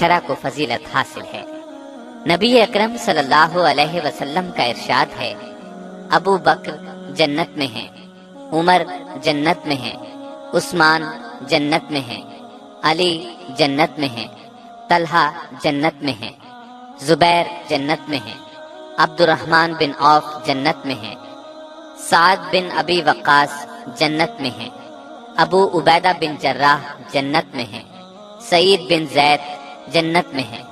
شرع کو فضیلت حاصل ہے۔ نبی اکرم صلی اللہ علیہ وسلم کا ارشاد ہے، ابو بکر جنت میں ہیں، عمر جنت میں ہیں، عثمان جنت میں ہیں، علی جنت میں ہیں، طلحہ جنت میں ہیں، زبیر جنت میں ہیں، عبد الرحمن بن عوف جنت میں ہیں، سعد بن ابی وقاص جنت میں ہیں، ابو عبیدہ بن جراح جنت میں ہیں، سعید بن زید جنت میں ہیں۔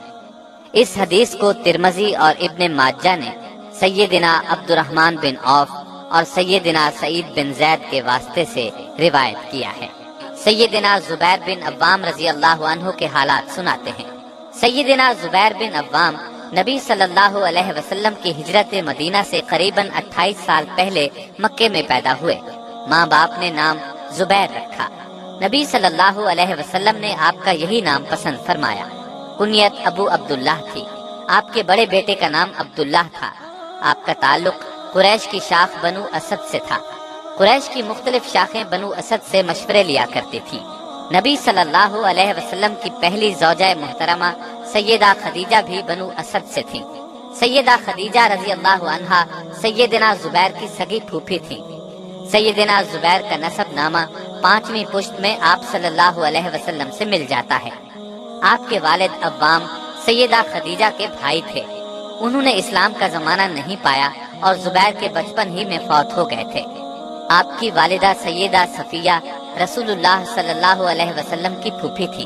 اس حدیث کو ترمذی اور ابن ماجہ نے سیدنا عبد الرحمن بن عوف اور سیدنا سعید بن زید کے واسطے سے روایت کیا ہے۔ سیدنا زبیر بن عوام رضی اللہ عنہ کے حالات سناتے ہیں۔ سیدنا زبیر بن عوام نبی صلی اللہ علیہ وسلم کی ہجرت مدینہ سے قریباً 28 سال پہلے مکے میں پیدا ہوئے۔ ماں باپ نے نام زبیر رکھا۔ نبی صلی اللہ علیہ وسلم نے آپ کا یہی نام پسند فرمایا۔ کنیت ابو عبداللہ تھی۔ آپ کے بڑے بیٹے کا نام عبداللہ تھا۔ آپ کا تعلق قریش کی شاخ بنو اسد سے تھا۔ قریش کی مختلف شاخیں بنو اسد سے مشورے لیا کرتی تھی۔ نبی صلی اللہ علیہ وسلم کی پہلی زوجہ محترمہ سیدہ خدیجہ بھی بنو اسد سے تھیں۔ سیدہ خدیجہ رضی اللہ عنہا سیدنا زبیر کی سگی پھوپھی تھیں۔ سیدنا زبیر کا نسب نامہ 5ویں پشت میں آپ صلی اللہ علیہ وسلم سے مل جاتا ہے۔ آپ کے والد عوام سیدہ خدیجہ کے بھائی تھے۔ انہوں نے اسلام کا زمانہ نہیں پایا اور زبیر کے بچپن ہی میں فوت ہو گئے تھے۔ آپ کی والدہ سیدہ صفیہ رسول اللہ صلی اللہ علیہ وسلم کی پھوپھی تھی۔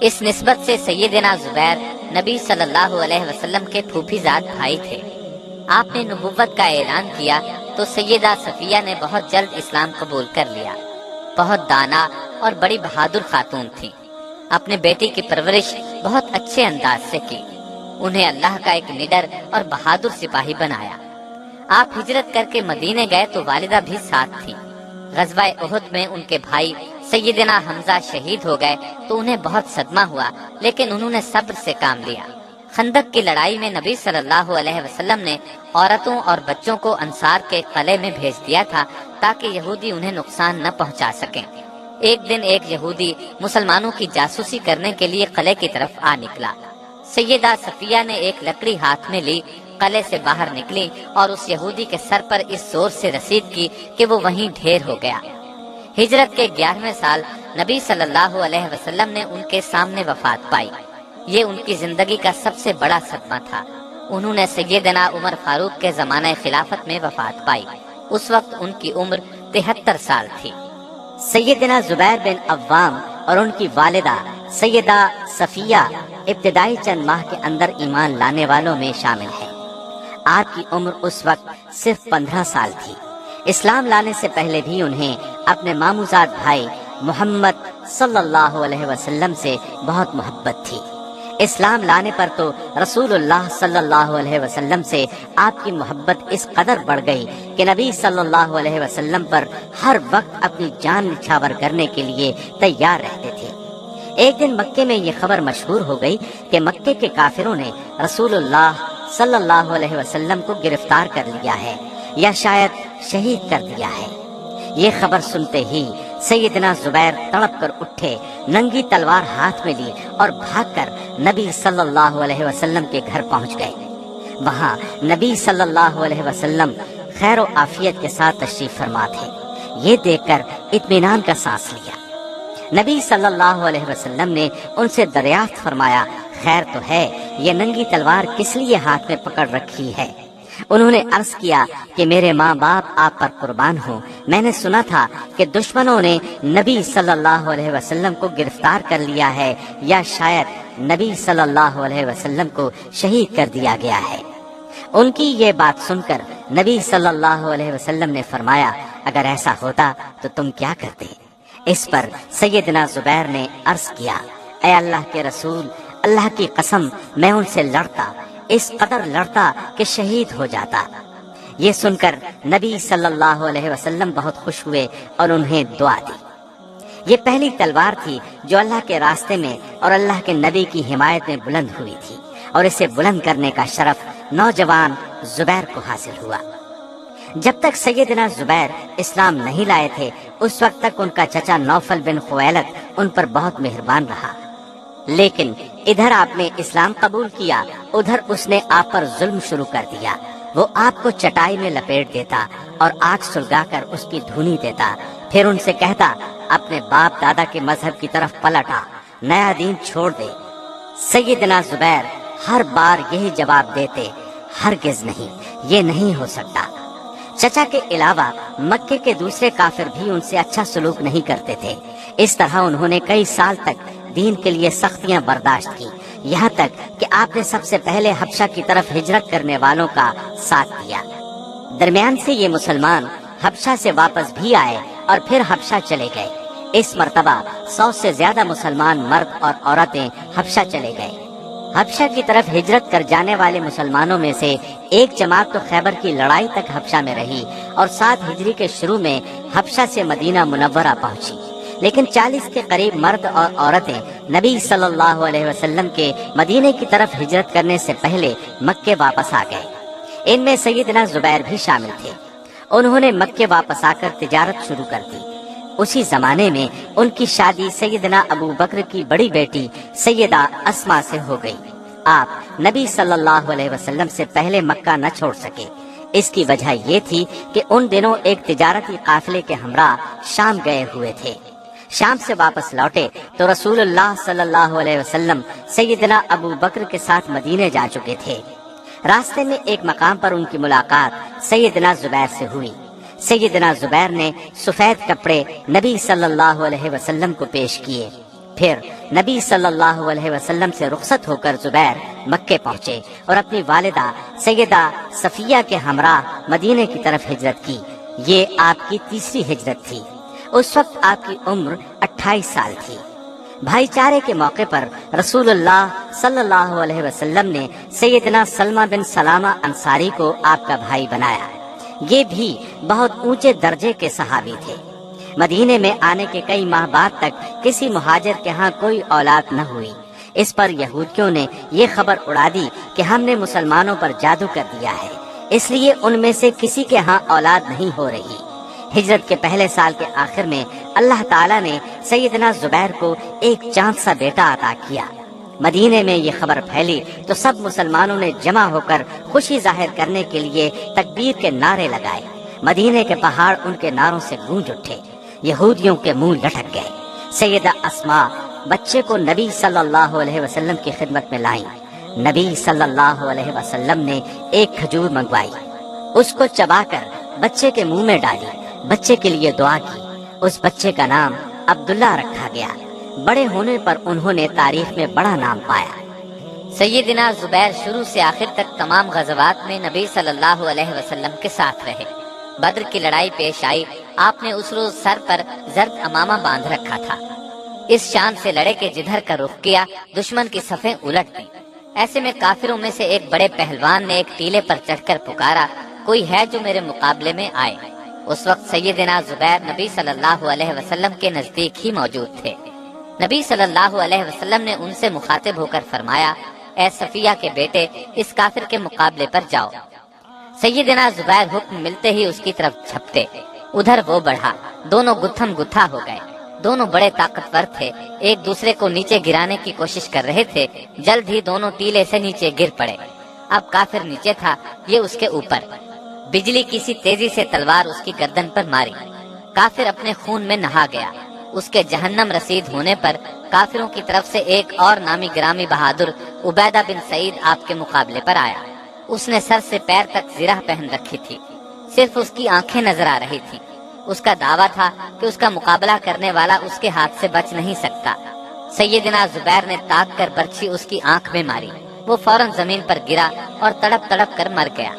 اس نسبت سے سیدنا زبیر نبی صلی اللہ علیہ وسلم کے پھوپھی زاد بھائی تھے۔ آپ نے نبوت کا اعلان کیا تو سیدہ صفیہ نے بہت جلد اسلام قبول کر لیا۔ بہت دانا اور بڑی بہادر خاتون تھی۔ اپنے بیٹی کی پرورش بہت اچھے انداز سے کی۔ انہیں اللہ کا ایک نڈر اور بہادر سپاہی بنایا۔ آپ ہجرت کر کے مدینے گئے تو والدہ بھی ساتھ تھی۔ غزوہ احد میں ان کے بھائی سیدنا حمزہ شہید ہو گئے تو انہیں بہت صدمہ ہوا، لیکن انہوں نے صبر سے کام لیا۔ خندق کی لڑائی میں نبی صلی اللہ علیہ وسلم نے عورتوں اور بچوں کو انصار کے قلعے میں بھیج دیا تھا تاکہ یہودی انہیں نقصان نہ پہنچا سکیں۔ ایک دن ایک یہودی مسلمانوں کی جاسوسی کرنے کے لیے قلعے کی طرف آ نکلا۔ سیدہ صفیہ نے ایک لکڑی ہاتھ میں لی، قلعے سے باہر نکلی اور اس یہودی کے سر پر اس زور سے رسید کی کہ وہ وہیں ڈھیر ہو گیا۔ ہجرت کے 11ویں سال نبی صلی اللہ علیہ وسلم نے ان کے سامنے وفات پائی۔ یہ ان کی زندگی کا سب سے بڑا صدمہ تھا۔ انہوں نے سیدنا عمر فاروق کے زمانہ خلافت میں وفات پائی۔ اس وقت ان کی عمر 73 سال تھی۔ سیدنا زبیر بن عوام اور ان کی والدہ سیدہ صفیہ ابتدائی چند ماہ کے اندر ایمان لانے والوں میں شامل ہے۔ آپ کی عمر اس وقت صرف 15 سال تھی۔ اسلام لانے سے پہلے بھی انہیں اپنے ماموزاد بھائی محمد صلی اللہ علیہ وسلم سے بہت محبت تھی۔ اسلام لانے پر تو رسول اللہ صلی اللہ علیہ وسلم سے آپ کی محبت اس قدر بڑھ گئی کہ نبی صلی اللہ علیہ وسلم پر ہر وقت اپنی جان نچھاور کرنے کے لیے تیار رہتے تھے۔ ایک دن مکے میں یہ خبر مشہور ہو گئی کہ مکے کے کافروں نے رسول اللہ صلی اللہ علیہ وسلم کو گرفتار کر لیا ہے یا شاید شہید کر دیا ہے۔ یہ خبر سنتے ہی سیدنا زبیر تڑپ کر اٹھے، ننگی تلوار ہاتھ میں لی اور بھاگ کر نبی صلی اللہ علیہ وسلم کے گھر پہنچ گئے۔ وہاں نبی صلی اللہ علیہ وسلم خیر و عافیت کے ساتھ تشریف فرما تھے۔ یہ دیکھ کر اطمینان کا سانس لیا۔ نبی صلی اللہ علیہ وسلم نے ان سے دریافت فرمایا، خیر تو ہے، یہ ننگی تلوار کس لیے ہاتھ میں پکڑ رکھی ہے؟ انہوں نے عرض کیا کہ میرے ماں باپ آپ پر قربان ہوں، میں نے سنا تھا کہ دشمنوں نے نبی صلی اللہ علیہ وسلم کو گرفتار کر لیا ہے یا شاید نبی صلی اللہ علیہ وسلم کو شہید کر دیا گیا ہے۔ ان کی یہ بات سن کر نبی صلی اللہ علیہ وسلم نے فرمایا، اگر ایسا ہوتا تو تم کیا کرتے؟ اس پر سیدنا زبیر نے عرض کیا، اے اللہ کے رسول، اللہ کی قسم میں ان سے لڑتا، اس قدر لڑتا کہ شہید ہو جاتا۔ یہ سن کر نبی صلی اللہ علیہ وسلم بہت خوش ہوئے اور انہیں دعا دی۔ یہ پہلی تلوار تھی جو اللہ کے راستے میں اور اللہ کے نبی کی حمایت میں بلند ہوئی تھی، اور اسے بلند کرنے کا شرف نوجوان زبیر کو حاصل ہوا۔ جب تک سیدنا زبیر اسلام نہیں لائے تھے، اس وقت تک ان کا چچا نوفل بن خویلد ان پر بہت مہربان رہا، لیکن ادھر آپ نے اسلام قبول کیا، ادھر اس نے آپ پر ظلم شروع کر دیا۔ وہ آپ کو چٹائی میں لپیٹ دیتا اور آگ سلگا کر اس کی دھونی دیتا، پھر ان سے کہتا اپنے باپ دادا کے مذہب کی طرف پلٹ آ، نیا دین چھوڑ دے۔ سیدنا زبیر ہر بار یہی جواب دیتے، ہرگز نہیں، یہ نہیں ہو سکتا۔ چچا کے علاوہ مکے کے دوسرے کافر بھی ان سے اچھا سلوک نہیں کرتے تھے۔ اس طرح انہوں نے کئی سال تک دین کے لیے سختیاں برداشت کی، یہاں تک کہ آپ نے سب سے پہلے حبشہ کی طرف ہجرت کرنے والوں کا ساتھ دیا۔ درمیان سے یہ مسلمان حبشہ سے واپس بھی آئے اور پھر حبشہ چلے گئے۔ اس مرتبہ 100 سے زیادہ مسلمان مرد اور عورتیں حبشہ چلے گئے۔ حبشہ کی طرف ہجرت کر جانے والے مسلمانوں میں سے ایک جماعت تو خیبر کی لڑائی تک حبشہ میں رہی اور 7 ہجری کے شروع میں حبشہ سے مدینہ منورہ پہنچی، لیکن 40 کے قریب مرد اور عورتیں نبی صلی اللہ علیہ وسلم کے مدینے کی طرف ہجرت کرنے سے پہلے مکے واپس آ گئے۔ ان میں سیدنا زبیر بھی شامل تھے۔ انہوں نے مکے واپس آ کر تجارت شروع کر دی۔ اسی زمانے میں ان کی شادی سیدنا ابو بکر کی بڑی بیٹی سیدہ اسما سے ہو گئی۔ آپ نبی صلی اللہ علیہ وسلم سے پہلے مکہ نہ چھوڑ سکے۔ اس کی وجہ یہ تھی کہ ان دنوں ایک تجارتی قافلے کے ہمراہ شام گئے ہوئے تھے۔ شام سے واپس لوٹے تو رسول اللہ صلی اللہ علیہ وسلم سیدنا ابو بکر کے ساتھ مدینے جا چکے تھے۔ راستے میں ایک مقام پر ان کی ملاقات سیدنا زبیر سے ہوئی۔ سیدنا زبیر نے سفید کپڑے نبی صلی اللہ علیہ وسلم کو پیش کیے۔ پھر نبی صلی اللہ علیہ وسلم سے رخصت ہو کر زبیر مکے پہنچے اور اپنی والدہ سیدہ صفیہ کے ہمراہ مدینے کی طرف ہجرت کی۔ یہ آپ کی تیسری ہجرت تھی۔ اس وقت آپ کی عمر 28 سال تھی۔ بھائی چارے کے موقع پر رسول اللہ صلی اللہ علیہ وسلم نے سیدنا سلمہ بن سلامہ انصاری کو آپ کا بھائی بنایا۔ یہ بھی بہت اونچے درجے کے صحابی تھے۔ مدینے میں آنے کے کئی ماہ بعد تک کسی مہاجر کے ہاں کوئی اولاد نہ ہوئی۔ اس پر یہودیوں نے یہ خبر اڑا دی کہ ہم نے مسلمانوں پر جادو کر دیا ہے، اس لیے ان میں سے کسی کے ہاں اولاد نہیں ہو رہی۔ ہجرت کے پہلے سال کے آخر میں اللہ تعالیٰ نے سیدنا زبیر کو ایک چاند سا بیٹا عطا کیا۔ مدینے میں یہ خبر پھیلی تو سب مسلمانوں نے جمع ہو کر خوشی ظاہر کرنے کے لیے تکبیر کے نعرے لگائے۔ مدینے کے پہاڑ ان کے نعروں سے گونج اٹھے۔ یہودیوں کے منہ لٹک گئے۔ سیدہ اسما بچے کو نبی صلی اللہ علیہ وسلم کی خدمت میں لائیں۔ نبی صلی اللہ علیہ وسلم نے ایک کھجور منگوائی، اس کو چبا کر بچے کے منہ میں ڈالی، بچے کے لیے دعا کی۔ اس بچے کا نام عبداللہ رکھا گیا۔ بڑے ہونے پر انہوں نے تاریخ میں بڑا نام پایا۔ سیدنا زبیر شروع سے آخر تک تمام غزوات میں نبی صلی اللہ علیہ وسلم کے ساتھ رہے۔ بدر کی لڑائی پیش آئی، آپ نے اس روز سر پر زرد امامہ باندھ رکھا تھا۔ اس شان سے لڑے کہ جدھر کا رخ کیا دشمن کی صفیں الٹ دی۔ ایسے میں کافروں میں سے ایک بڑے پہلوان نے ایک ٹیلے پر چڑھ کر پکارا، کوئی ہے جو میرے مقابلے میں آئے؟ اس وقت سیدنا زبیر نبی صلی اللہ علیہ وسلم کے نزدیک ہی موجود تھے۔ نبی صلی اللہ علیہ وسلم نے ان سے مخاطب ہو کر فرمایا، اے صفیہ کے بیٹے، اس کافر کے مقابلے پر جاؤ۔ سیدنا زبیر حکم ملتے ہی اس کی طرف جھپٹے، ادھر وہ بڑھا، دونوں گتھم گتھا ہو گئے۔ دونوں بڑے طاقتور تھے، ایک دوسرے کو نیچے گرانے کی کوشش کر رہے تھے۔ جلد ہی دونوں ٹیلے سے نیچے گر پڑے۔ اب کافر نیچے تھا، یہ اس کے اوپر۔ بجلی کی سی تیزی سے تلوار اس کی گردن پر ماری۔ کافر اپنے خون میں نہا گیا۔ اس کے جہنم رسید ہونے پر کافروں کی طرف سے ایک اور نامی گرامی بہادر عبیدہ بن سعید آپ کے مقابلے پر آیا۔ اس نے سر سے پیر تک زرہ پہن رکھی تھی، صرف اس کی آنکھیں نظر آ رہی تھی۔ اس کا دعویٰ تھا کہ اس کا مقابلہ کرنے والا اس کے ہاتھ سے بچ نہیں سکتا۔ سیدنا زبیر نے تاک کر برچھی اس کی آنکھ میں ماری، وہ فوراً زمین پر گرا اور تڑپ تڑپ کر مر گیا۔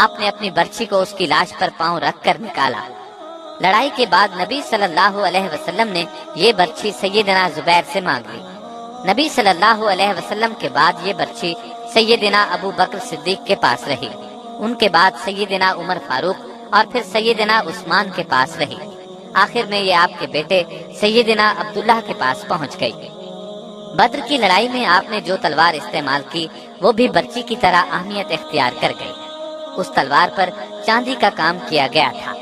آپ نے اپنی برچھی کو اس کی لاش پر پاؤں رکھ کر نکالا۔ لڑائی کے بعد نبی صلی اللہ علیہ وسلم نے یہ برچھی سیدنا زبیر سے مانگ لی۔ نبی صلی اللہ علیہ وسلم کے بعد یہ برچھی سیدنا ابو بکر صدیق کے پاس رہی، ان کے بعد سیدنا عمر فاروق اور پھر سیدنا عثمان کے پاس رہی۔ آخر میں یہ آپ کے بیٹے سیدنا عبداللہ کے پاس پہنچ گئی۔ بدر کی لڑائی میں آپ نے جو تلوار استعمال کی وہ بھی برچی کی طرح اہمیت اختیار کر گئی۔ اس تلوار پر چاندی کا کام کیا گیا تھا۔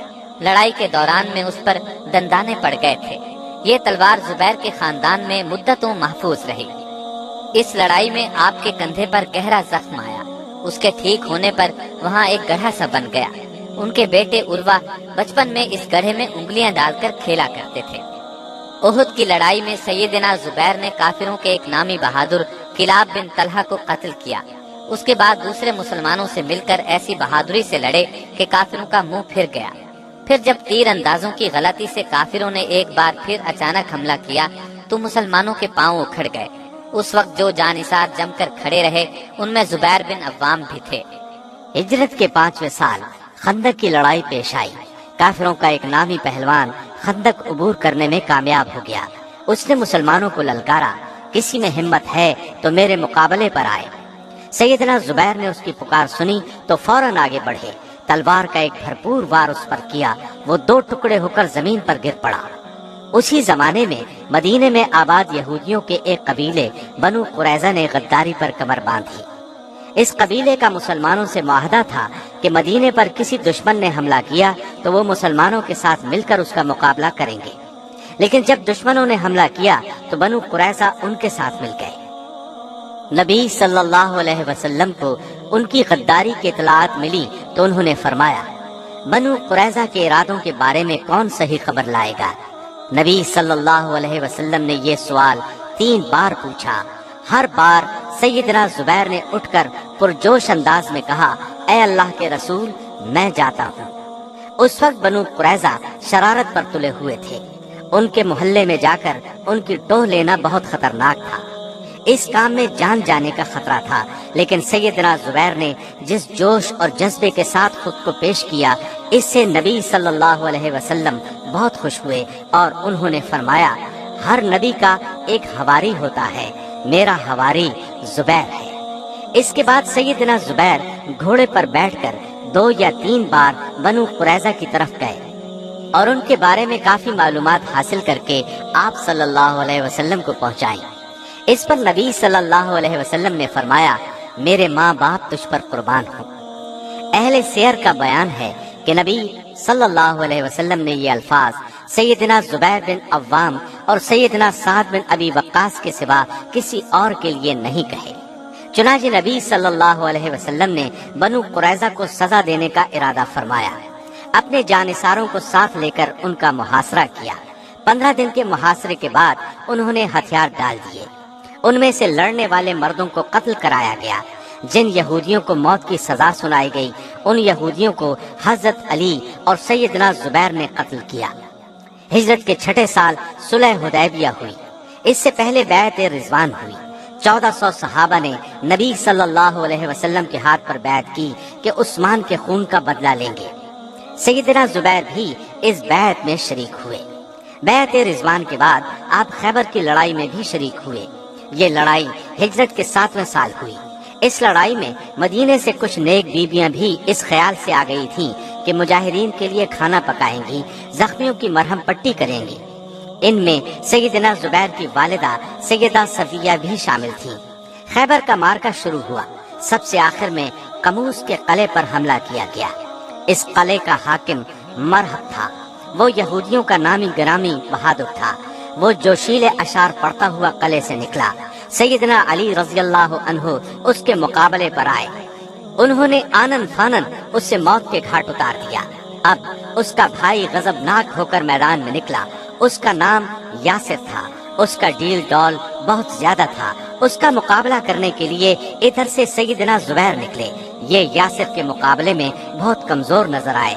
لڑائی کے دوران میں اس پر دندانے پڑ گئے تھے۔ یہ تلوار زبیر کے خاندان میں مدتوں محفوظ رہی۔ اس لڑائی میں آپ کے کندھے پر گہرا زخم آیا۔ اس کے ٹھیک ہونے پر وہاں ایک گڑھا سا بن گیا۔ ان کے بیٹے عروہ بچپن میں اس گڑھے میں انگلیاں ڈال کر کھیلا کرتے تھے۔ احد کی لڑائی میں سیدنا زبیر نے کافروں کے ایک نامی بہادر کلاب بن طلحہ کو قتل کیا۔ اس کے بعد دوسرے مسلمانوں سے مل کر ایسی بہادری سے لڑے کہ کافروں کا منہ پھر گیا۔ پھر جب تیر اندازوں کی غلطی سے کافروں نے ایک بار پھر اچانک حملہ کیا تو مسلمانوں کے پاؤں اکھڑ گئے۔ اس وقت جو جانثار جم کر کھڑے رہے ان میں زبیر بن عوام بھی تھے۔ ہجرت کے 5ویں سال خندق کی لڑائی پیش آئی۔ کافروں کا ایک نامی پہلوان خندق عبور کرنے میں کامیاب ہو گیا۔ اس نے مسلمانوں کو للکارا، کسی میں ہمت ہے تو میرے مقابلے پر آئے۔ سیدنا زبیر نے اس کی پکار سنی تو فوراً آگے بڑھے۔ تلوار کا ایک بھرپور وار اس پر کیا، وہ 2 ٹکڑے ہو کر زمین پر گر پڑا۔ اسی زمانے میں مدینے میں آباد یہودیوں کے ایک قبیلے بنو قریظہ نے غداری پر کمر باندھی۔ اس قبیلے کا مسلمانوں سے معاہدہ تھا کہ مدینے پر کسی دشمن نے حملہ کیا تو وہ مسلمانوں کے ساتھ مل کر اس کا مقابلہ کریں گے، لیکن جب دشمنوں نے حملہ کیا تو بنو قریظہ ان کے ساتھ مل گئے۔ نبی صلی اللہ علیہ وسلم کو ان کی غداری کی اطلاعات ملی تو انہوں نے فرمایا، بنو قریظہ کے ارادوں کے بارے میں کون صحیح خبر لائے گا؟ نبی صلی اللہ علیہ وسلم نے یہ سوال 3 بار پوچھا۔ ہر بار سیدنا زبیر نے اٹھ کر پرجوش انداز میں کہا، اے اللہ کے رسول، میں جاتا ہوں۔ اس وقت بنو قریظہ شرارت پر تلے ہوئے تھے۔ ان کے محلے میں جا کر ان کی ٹوہ لینا بہت خطرناک تھا۔ اس کام میں جان جانے کا خطرہ تھا، لیکن سیدنا زبیر نے جس جوش اور جذبے کے ساتھ خود کو پیش کیا، اس سے نبی صلی اللہ علیہ وسلم بہت خوش ہوئے اور انہوں نے فرمایا، ہر نبی کا ایک حواری ہوتا ہے، میرا حواری زبیر ہے۔ اس کے بعد سیدنا زبیر گھوڑے پر بیٹھ کر 2 یا 3 بار بنو قریظہ کی طرف گئے اور ان کے بارے میں کافی معلومات حاصل کر کے آپ صلی اللہ علیہ وسلم کو پہنچائیں۔ اس پر نبی صلی اللہ علیہ وسلم نے فرمایا، میرے ماں باپ تجھ پر قربان ہوں۔ اہل سیر کا بیان ہے کہ نبی صلی اللہ علیہ وسلم نے یہ الفاظ سیدنا زبیر بن عوام اور سیدنا سعد بن ابی وقاص کے سوا کسی اور کے لیے نہیں کہے۔ چنانچہ نبی صلی اللہ علیہ وسلم نے بنو قریظہ کو سزا دینے کا ارادہ فرمایا۔ اپنے جانثاروں کو ساتھ لے کر ان کا محاصرہ کیا۔ 15 دن کے محاصرے کے بعد انہوں نے ہتھیار ڈال دیے۔ ان میں سے لڑنے والے مردوں کو قتل کرایا گیا۔ جن یہودیوں کو موت کی سزا سنائی گئی، ان یہودیوں کو حضرت علی اور سیدنا زبیر نے قتل کیا۔ ہجرت کے 6 سال صلح حدیبیہ ہوئی۔ اس سے پہلے بیعت رضوان ہوئی۔ 1400 صحابہ نے نبی صلی اللہ علیہ وسلم کے ہاتھ پر بیعت کی کہ عثمان کے خون کا بدلہ لیں گے۔ سیدنا زبیر بھی اس بیعت میں شریک ہوئے۔ بیعت رضوان کے بعد آپ خیبر کی لڑائی میں بھی شریک ہوئے۔ یہ لڑائی ہجرت کے 7ویں سال ہوئی۔ اس لڑائی میں مدینے سے کچھ نیک بیویاں بھی اس خیال سے آ گئی تھیں کہ مجاہدین کے لیے کھانا پکائیں گی، زخمیوں کی مرہم پٹی کریں گی۔ ان میں سیدنا زبیر کی والدہ سیدہ صفیہ بھی شامل تھیں۔ خیبر کا معرکہ شروع ہوا۔ سب سے آخر میں قموس کے قلعے پر حملہ کیا گیا۔ اس قلعے کا حاکم مرہب تھا۔ وہ یہودیوں کا نامی گرامی بہادر تھا۔ وہ جوشیل اشعار پڑھتا ہوا قلعے سے نکلا۔ سیدنا علی رضی اللہ عنہ اس کے مقابلے پر آئے۔ انہوں نے آنن فانن اس سے موت کے گھاٹ اتار دیا۔ اب اس کا بھائی غضبناک ہو کر میدان میں نکلا۔ اس کا نام یاسر تھا۔ اس کا ڈیل ڈول بہت زیادہ تھا۔ اس کا مقابلہ کرنے کے لیے ادھر سے سیدنا زبیر نکلے۔ یہ یاسر کے مقابلے میں بہت کمزور نظر آئے۔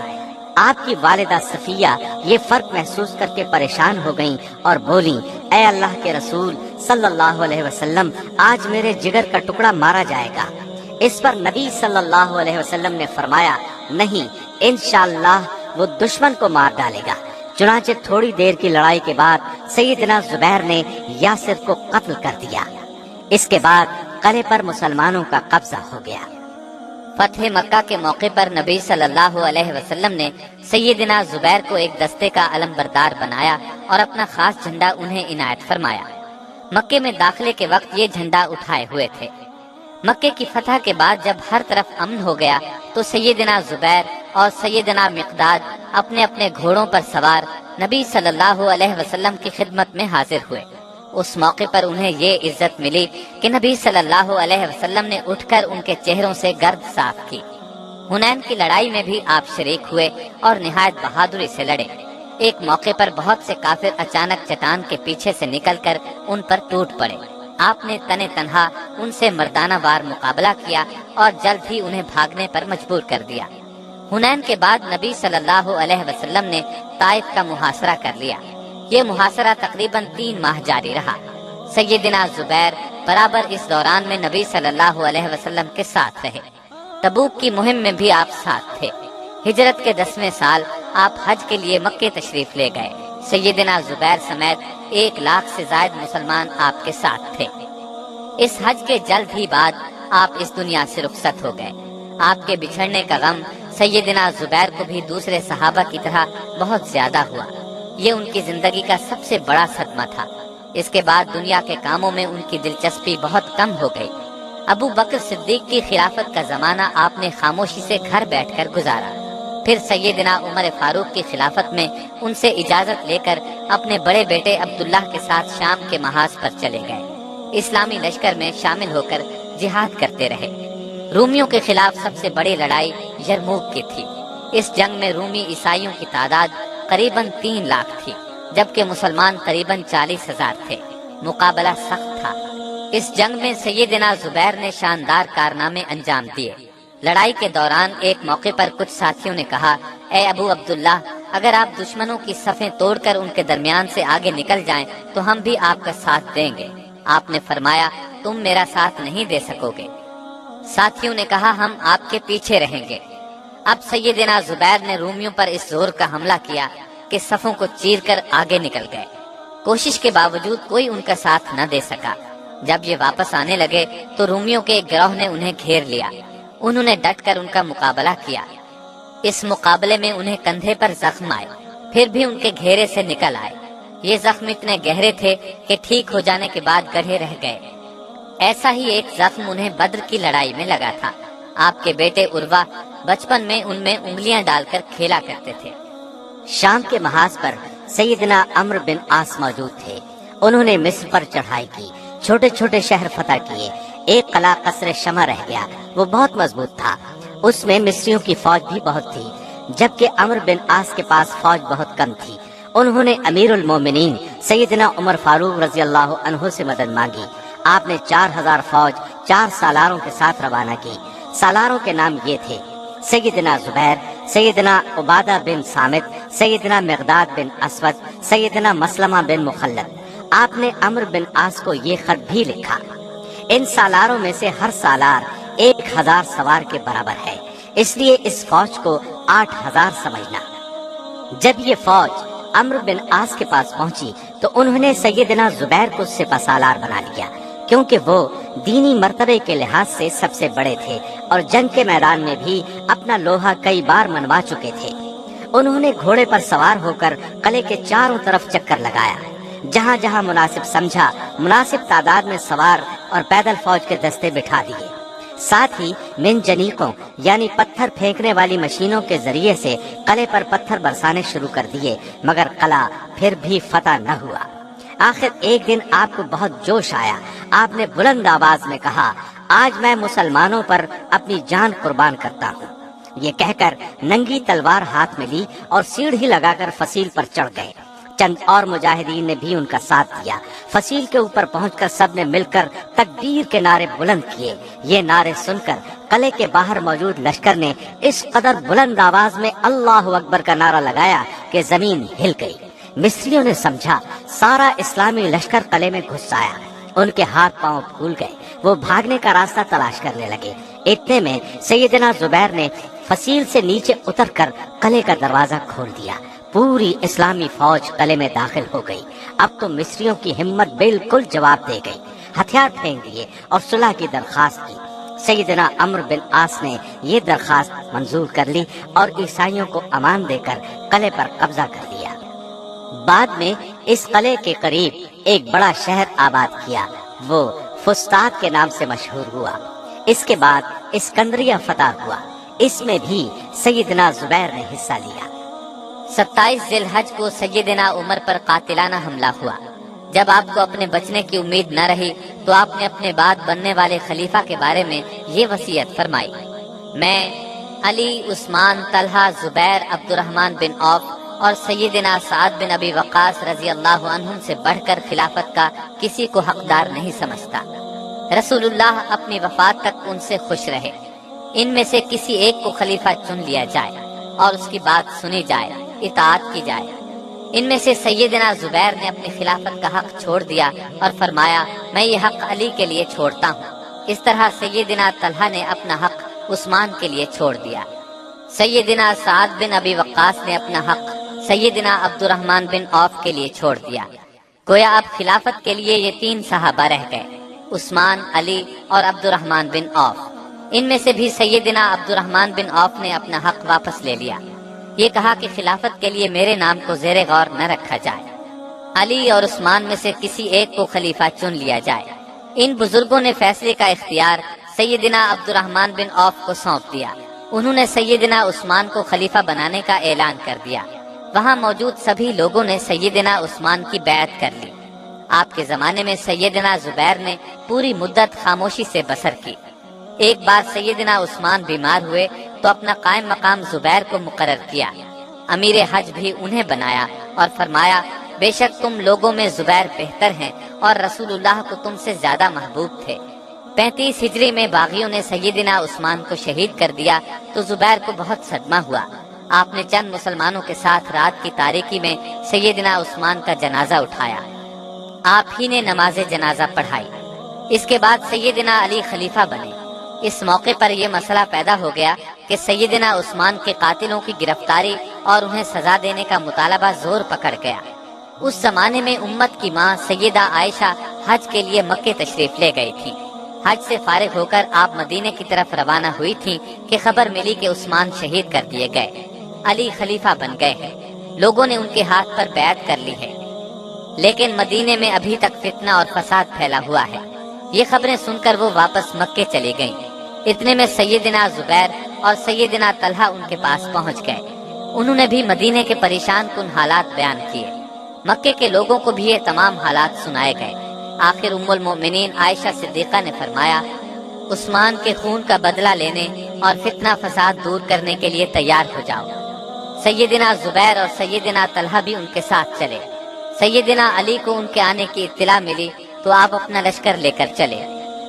آپ کی والدہ صفیہ یہ فرق محسوس کر کے پریشان ہو گئیں اور بولیں، اے اللہ کے رسول صلی اللہ علیہ وسلم، آج میرے جگر کا ٹکڑا مارا جائے گا۔ اس پر نبی صلی اللہ علیہ وسلم نے فرمایا، نہیں، انشاءاللہ وہ دشمن کو مار ڈالے گا۔ چنانچہ تھوڑی دیر کی لڑائی کے بعد سیدنا زبیر نے یاسر کو قتل کر دیا۔ اس کے بعد قلعے پر مسلمانوں کا قبضہ ہو گیا۔ فتح مکہ کے موقع پر نبی صلی اللہ علیہ وسلم نے سیدنا زبیر کو ایک دستے کا علم بردار بنایا اور اپنا خاص جھنڈا انہیں عنایت فرمایا۔ مکے میں داخلے کے وقت یہ جھنڈا اٹھائے ہوئے تھے۔ مکے کی فتح کے بعد جب ہر طرف امن ہو گیا تو سیدنا زبیر اور سیدنا مقداد اپنے اپنے گھوڑوں پر سوار نبی صلی اللہ علیہ وسلم کی خدمت میں حاضر ہوئے۔ اس موقع پر انہیں یہ عزت ملی کہ نبی صلی اللہ علیہ وسلم نے اٹھ کر ان کے چہروں سے گرد صاف کی۔ حنین کی لڑائی میں بھی آپ شریک ہوئے اور نہایت بہادری سے لڑے۔ ایک موقع پر بہت سے کافر اچانک چٹان کے پیچھے سے نکل کر ان پر ٹوٹ پڑے۔ آپ نے تنے تنہا ان سے مردانہ وار مقابلہ کیا اور جلد ہی انہیں بھاگنے پر مجبور کر دیا۔ حنین کے بعد نبی صلی اللہ علیہ وسلم نے طائف کا محاصرہ کر لیا۔ یہ محاصرہ تقریباً 3 ماہ جاری رہا۔ سیدنا زبیر برابر اس دوران میں نبی صلی اللہ علیہ وسلم کے ساتھ رہے۔ تبوک کی مہم میں بھی آپ ساتھ تھے۔ ہجرت کے 10ویں سال آپ حج کے لیے مکہ تشریف لے گئے۔ سیدنا زبیر سمیت 1 لاکھ سے زائد مسلمان آپ کے ساتھ تھے۔ اس حج کے جلد ہی بعد آپ اس دنیا سے رخصت ہو گئے۔ آپ کے بچھڑنے کا غم سیدنا زبیر کو بھی دوسرے صحابہ کی طرح بہت زیادہ ہوا۔ یہ ان کی زندگی کا سب سے بڑا صدمہ تھا۔ اس کے بعد دنیا کے کاموں میں ان کی دلچسپی بہت کم ہو گئی۔ ابو بکر صدیق کی خلافت کا زمانہ آپ نے خاموشی سے گھر بیٹھ کر گزارا۔ پھر سیدنا عمر فاروق کی خلافت میں ان سے اجازت لے کر اپنے بڑے بیٹے عبداللہ کے ساتھ شام کے محاذ پر چلے گئے۔ اسلامی لشکر میں شامل ہو کر جہاد کرتے رہے۔ رومیوں کے خلاف سب سے بڑی لڑائی یرموک کی تھی۔ اس جنگ میں رومی عیسائیوں کی تعداد قریباً 3 لاکھ تھی، جبکہ مسلمان قریباً 40,000 تھے۔ مقابلہ سخت تھا۔ اس جنگ میں سیدنا زبیر نے شاندار کارنامے انجام دیے۔ لڑائی کے دوران ایک موقع پر کچھ ساتھیوں نے کہا، اے ابو عبداللہ، اگر آپ دشمنوں کی صفیں توڑ کر ان کے درمیان سے آگے نکل جائیں تو ہم بھی آپ کا ساتھ دیں گے۔ آپ نے فرمایا، تم میرا ساتھ نہیں دے سکو گے۔ ساتھیوں نے کہا، ہم آپ کے پیچھے رہیں گے۔ اب سیدنا زبیر نے رومیوں پر اس زور کا حملہ کیا کہ صفوں کو چیر کر آگے نکل گئے۔ کوشش کے باوجود کوئی ان کا ساتھ نہ دے سکا۔ جب یہ واپس آنے لگے تو رومیوں کے ایک گروہ نے انہیں گھیر لیا۔ انہوں نے ڈٹ کر ان کا مقابلہ کیا۔ اس مقابلے میں انہیں کندھے پر زخم آئے، پھر بھی ان کے گھیرے سے نکل آئے۔ یہ زخم اتنے گہرے تھے کہ ٹھیک ہو جانے کے بعد گڑھے رہ گئے۔ ایسا ہی ایک زخم انہیں بدر کی لڑائی میں لگا تھا۔ آپ کے بیٹے عروہ بچپن میں ان میں انگلیاں ڈال کر کھیلا کرتے تھے۔ شام کے محاذ پر سیدنا عمرو بن عاص موجود تھے۔ انہوں نے مصر پر چڑھائی کی، چھوٹے چھوٹے شہر فتح کیے۔ ایک قلعہ قصر شمع رہ گیا، وہ بہت مضبوط تھا۔ اس میں مصریوں کی فوج بھی بہت تھی، جبکہ عمرو بن عاص کے پاس فوج بہت کم تھی۔ انہوں نے امیر المومنین سیدنا عمر فاروق رضی اللہ عنہ سے مدد مانگی۔ آپ نے 4000 فوج 4 سالاروں کے ساتھ روانہ کی۔ سالاروں کے نام یہ تھے: سیدنا زبیر، سیدنا عبادہ بن صامت، سیدنا مقداد بن اسود، سیدنا مسلمہ بن مخلد۔ آپ نے عمرو بن عاص کو یہ خط بھی لکھا: ان سالاروں میں سے ہر سالار 1000 سوار کے برابر ہے، اس لیے اس فوج کو 8000 سمجھنا۔ جب یہ فوج عمرو بن عاص کے پاس پہنچی تو انہوں نے سیدنا زبیر کو سپہ سالار بنا لیا، کیونکہ وہ دینی مرتبے کے لحاظ سے سب سے بڑے تھے اور جنگ کے میدان میں بھی اپنا لوہا کئی بار منوا چکے تھے۔ انہوں نے گھوڑے پر سوار ہو کر قلعے کے چاروں طرف چکر لگایا۔ جہاں جہاں مناسب سمجھا مناسب تعداد میں سوار اور پیدل فوج کے دستے بٹھا دیے۔ ساتھ ہی منجنیقوں یعنی پتھر پھینکنے والی مشینوں کے ذریعے سے قلعے پر پتھر برسانے شروع کر دیے، مگر قلعہ پھر بھی فتح نہ ہوا۔ آخر ایک دن آپ کو بہت جوش آیا۔ آپ نے بلند آواز میں کہا، آج میں مسلمانوں پر اپنی جان قربان کرتا ہوں۔ یہ کہہ کر ننگی تلوار ہاتھ میں لی اور سیڑھی لگا کر فصیل پر چڑھ گئے۔ چند اور مجاہدین نے بھی ان کا ساتھ دیا۔ فصیل کے اوپر پہنچ کر سب نے مل کر تکبیر کے نعرے بلند کیے۔ یہ نعرے سن کر قلعے کے باہر موجود لشکر نے اس قدر بلند آواز میں اللہ اکبر کا نعرہ لگایا کہ زمین ہل گئی۔ مصریوں نے سمجھا سارا اسلامی لشکر قلعے میں گھس آیا۔ ان کے ہاتھ پاؤں پھول گئے، وہ بھاگنے کا راستہ تلاش کرنے لگے۔ اتنے میں سیدنا زبیر نے فصیل سے نیچے اتر کر قلعے کا دروازہ کھول دیا۔ پوری اسلامی فوج قلعے میں داخل ہو گئی۔ اب تو مصریوں کی ہمت بالکل جواب دے گئی۔ ہتھیار پھینک دیے اور صلح کی درخواست کی۔ سیدنا عمرو بن عاص نے یہ درخواست منظور کر لی اور عیسائیوں کو امان دے کر قلعے پر قبضہ کر لیا۔ بعد میں اس قلعے کے قریب ایک بڑا شہر آباد کیا، وہ فسطاط کے نام سے مشہور ہوا۔ اس کے بعد اسکندریہ فتح ہوا، اس میں بھی سیدنا زبیر نے حصہ لیا۔ 27 ذی الحج کو سیدنا عمر پر قاتلانہ حملہ ہوا۔ جب آپ کو اپنے بچنے کی امید نہ رہی تو آپ نے اپنے بعد بننے والے خلیفہ کے بارے میں یہ وصیت فرمائی: میں علی، عثمان، طلحہ، زبیر، عبد الرحمن بن عوف اور سیدنا سعد بن ابی وقاص رضی اللہ عنہم سے بڑھ کر خلافت کا کسی کو حقدار نہیں سمجھتا۔ رسول اللہ اپنی وفات تک ان سے خوش رہے۔ ان میں سے کسی ایک کو خلیفہ چن لیا جائے اور اس کی بات سنی جائے، اطاعت کی جائے۔ ان میں سے سیدنا زبیر نے اپنی خلافت کا حق چھوڑ دیا اور فرمایا: میں یہ حق علی کے لیے چھوڑتا ہوں۔ اس طرح سیدنا طلحہ نے اپنا حق عثمان کے لیے چھوڑ دیا۔ سیدنا سعد بن ابی وقاص نے اپنا حق سیدنا عبد الرحمن بن عوف کے لیے چھوڑ دیا۔ گویا اب خلافت کے لیے یہ 3 صحابہ رہ گئے: عثمان، علی اور عبد الرحمن بن عوف۔ ان میں سے بھی سیدنا عبد الرحمن بن عوف نے اپنا حق واپس لے لیا۔ یہ کہا کہ خلافت کے لیے میرے نام کو زیر غور نہ رکھا جائے، علی اور عثمان میں سے کسی ایک کو خلیفہ چن لیا جائے۔ ان بزرگوں نے فیصلے کا اختیار سیدنا عبد الرحمن بن عوف کو سونپ دیا۔ انہوں نے سیدنا عثمان کو خلیفہ بنانے کا اعلان کر دیا۔ وہاں موجود سبھی لوگوں نے سیدنا عثمان کی بیعت کر لی۔ آپ کے زمانے میں سیدنا زبیر نے پوری مدت خاموشی سے بسر کی۔ ایک بار سیدنا عثمان بیمار ہوئے تو اپنا قائم مقام زبیر کو مقرر کیا۔ امیر حج بھی انہیں بنایا اور فرمایا: بے شک تم لوگوں میں زبیر بہتر ہیں اور رسول اللہ کو تم سے زیادہ محبوب تھے۔ 35 ہجری میں باغیوں نے سیدنا عثمان کو شہید کر دیا تو زبیر کو بہت صدمہ ہوا۔ آپ نے چند مسلمانوں کے ساتھ رات کی تاریکی میں سیدنا عثمان کا جنازہ اٹھایا۔ آپ ہی نے نماز جنازہ پڑھائی۔ اس کے بعد سیدنا علی خلیفہ بنے۔ اس موقع پر یہ مسئلہ پیدا ہو گیا کہ سیدنا عثمان کے قاتلوں کی گرفتاری اور انہیں سزا دینے کا مطالبہ زور پکڑ گیا۔ اس زمانے میں امت کی ماں سیدہ عائشہ حج کے لیے مکے تشریف لے گئی تھی۔ حج سے فارغ ہو کر آپ مدینے کی طرف روانہ ہوئی تھی کہ خبر ملی کہ عثمان شہید کر دیے گئے، علی خلیفہ بن گئے ہیں۔ لوگوں نے ان کے ہاتھ پر بیعت کر لی ہے، لیکن مدینے میں ابھی تک فتنہ اور فساد پھیلا ہوا ہے۔ یہ خبریں سن کر وہ واپس مکے چلی گئیں۔ اتنے میں سیدنا زبیر اور سیدنا طلحہ ان کے پاس پہنچ گئے۔ انہوں نے بھی مدینے کے پریشان کن حالات بیان کیے۔ مکے کے لوگوں کو بھی یہ تمام حالات سنائے گئے۔ آخر ام المؤمنین عائشہ صدیقہ نے فرمایا: عثمان کے خون کا بدلہ لینے اور فتنہ فساد دور کرنے کے لیے تیار ہو جاؤ۔ سیدنا زبیر اور سیدنا طلحہ بھی ان کے ساتھ چلے۔ سیدنا علی کو ان کے آنے کی اطلاع ملی تو آپ اپنا لشکر لے کر چلے۔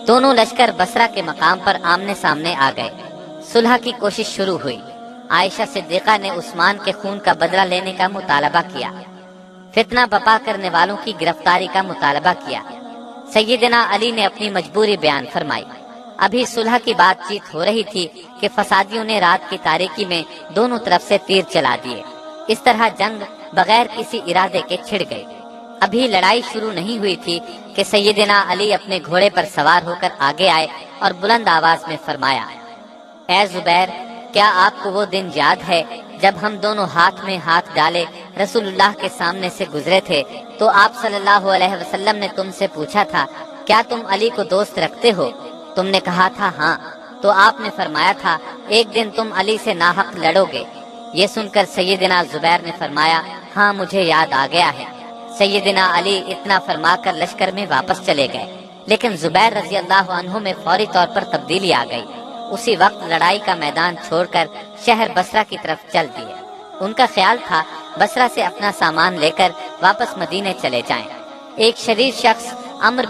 دونوں لشکر بصرہ کے مقام پر آمنے سامنے آ گئے۔ صلح کی کوشش شروع ہوئی۔ عائشہ صدیقہ نے عثمان کے خون کا بدلہ لینے کا مطالبہ کیا، فتنہ بپا کرنے والوں کی گرفتاری کا مطالبہ کیا۔ سیدنا علی نے اپنی مجبوری بیان فرمائی۔ ابھی صلح کی بات چیت ہو رہی تھی کہ فسادیوں نے رات کی تاریکی میں دونوں طرف سے تیر چلا دیے۔ اس طرح جنگ بغیر کسی ارادے کے چھڑ گئی۔ ابھی لڑائی شروع نہیں ہوئی تھی کہ سیدنا علی اپنے گھوڑے پر سوار ہو کر آگے آئے اور بلند آواز میں فرمایا: اے زبیر، کیا آپ کو وہ دن یاد ہے جب ہم دونوں ہاتھ میں ہاتھ ڈالے رسول اللہ کے سامنے سے گزرے تھے تو آپ صلی اللہ علیہ وسلم نے تم سے پوچھا تھا کیا تم علی کو دوست رکھتے ہو؟ تم نے کہا تھا ہاں، تو آپ نے فرمایا تھا ایک دن تم علی سے ناحق لڑو گے۔ یہ سن کر سیدنا زبیر نے فرمایا: ہاں مجھے یاد آ گیا ہے۔ سیدنا علی اتنا فرما کر لشکر میں واپس چلے گئے، لیکن زبیر رضی اللہ عنہ میں فوری طور پر تبدیلی آ گئی۔ اسی وقت لڑائی کا میدان چھوڑ کر شہر بصرہ کی طرف چل دیے۔ ان کا خیال تھا بصرہ سے اپنا سامان لے کر واپس مدینے چلے جائیں۔ ایک شریر شخص عمرو